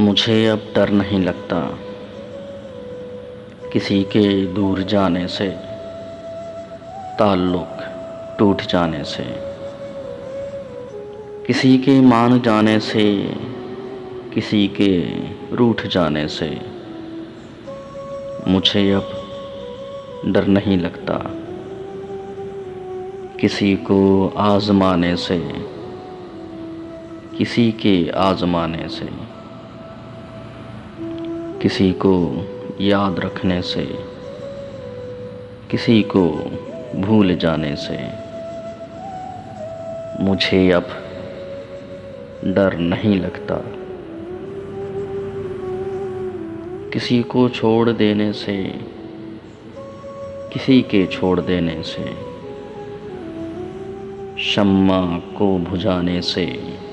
मुझे अब डर नहीं लगता किसी के दूर जाने से, ताल्लुक टूट जाने से, किसी के मान जाने से, किसी के रूठ जाने से। मुझे अब डर नहीं लगता किसी को आज़माने से, किसी के आज़माने से, किसी को याद रखने से, किसी को भूल जाने से। मुझे अब डर नहीं लगता किसी को छोड़ देने से, किसी के छोड़ देने से, शम्मा को बुझाने से।